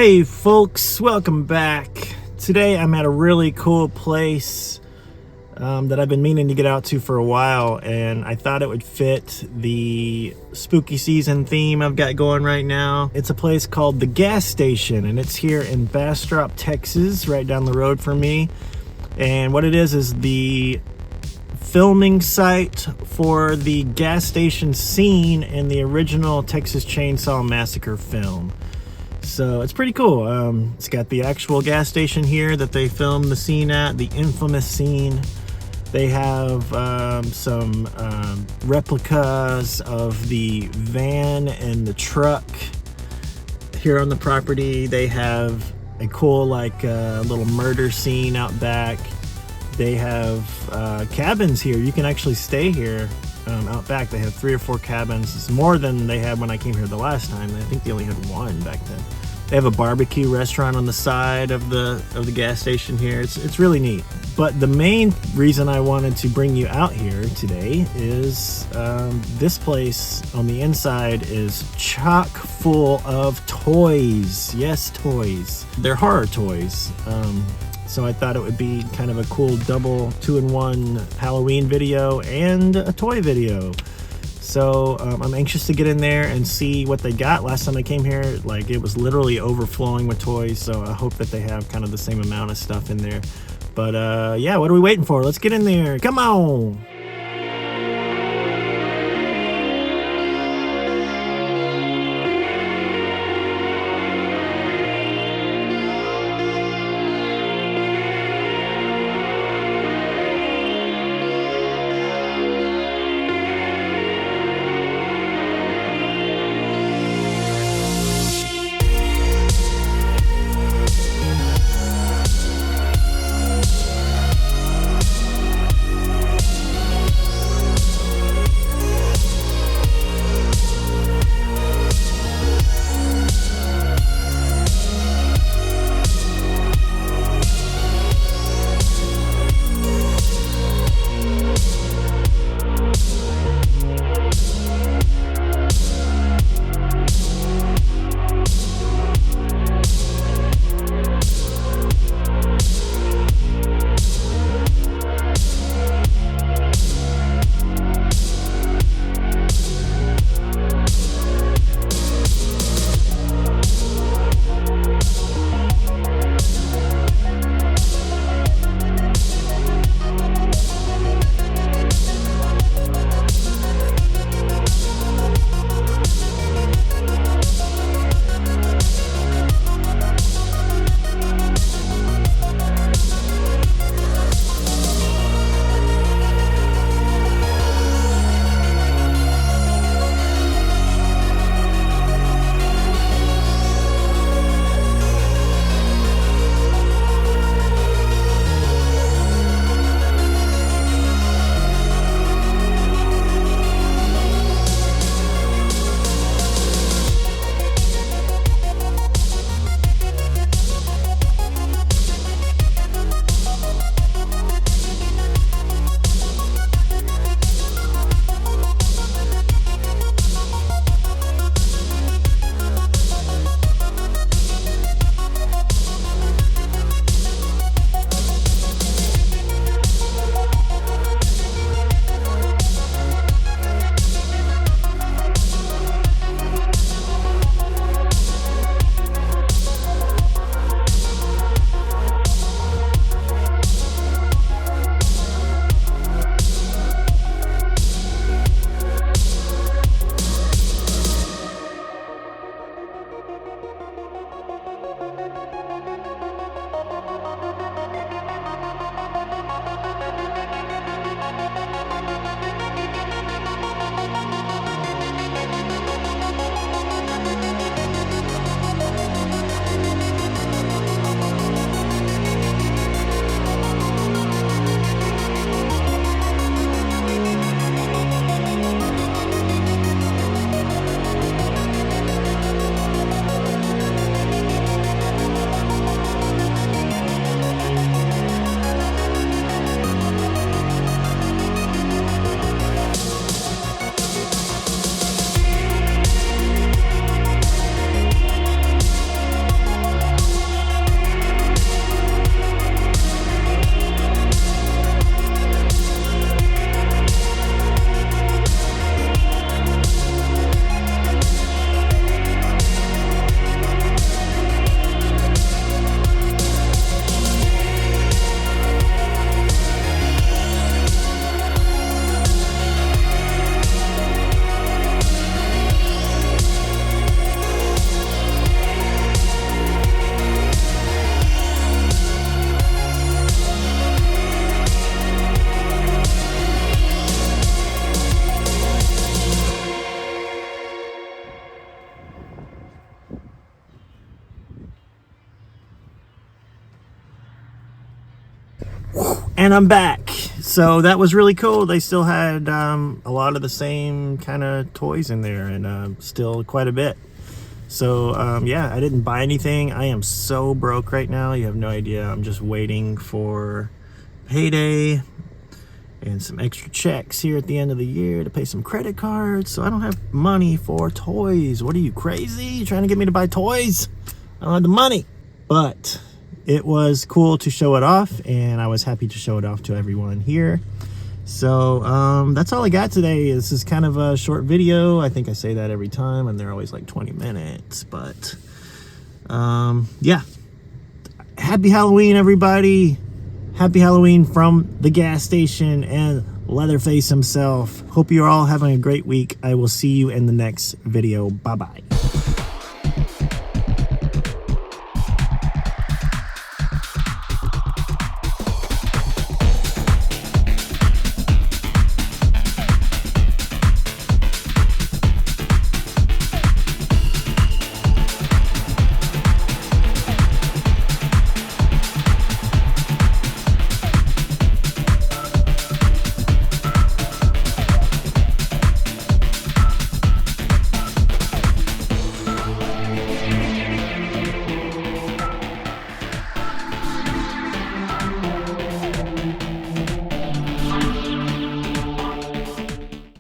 Hey folks, welcome back. Today I'm at a really cool place that I've been meaning to get out to for a while, and I thought it would fit the spooky season theme I've got going right now. It's a place called The Gas Station, and it's here in Bastrop, Texas, right down the road from me. And what it is the filming site for the gas station scene in the original Texas Chainsaw Massacre film. So it's pretty cool. It's got the actual gas station here that they filmed the scene at, the infamous scene. They have some replicas of the van and the truck here on the property. They have a cool little murder scene out back. They have cabins here. You can actually stay here out back. They have 3 or 4 cabins. It's more than they had when I came here the last time. I think they only had 1 back then. They have a barbecue restaurant on the side of the gas station here. It's really neat. But the main reason I wanted to bring you out here today is this place on the inside is chock full of toys. Yes, toys. They're horror toys. So I thought it would be kind of a cool double 2-in-1 Halloween video and a toy video. So I'm anxious to get in there and see what they got. Last time I came here, it was literally overflowing with toys. So I hope that they have kind of the same amount of stuff in there. But yeah, what are we waiting for? Let's get in there. Come on. And I'm back. So that was really cool. They still had a lot of the same kind of toys in there, and still quite a bit. So yeah, I didn't buy anything. I am so broke right now. You have no idea. I'm just waiting for payday and some extra checks here at the end of the year to pay some credit cards. So I don't have money for toys. What are you, crazy? You trying to get me to buy toys? I don't have the money. But it was cool to show it off, and I was happy to show it off to everyone here. So that's all I got today. This is kind of a short video. I think I say that every time, and they're always like 20 minutes. But yeah, happy Halloween, everybody. Happy Halloween from the gas station and Leatherface himself. Hope you're all having a great week. I will see you in the next video. Bye-bye.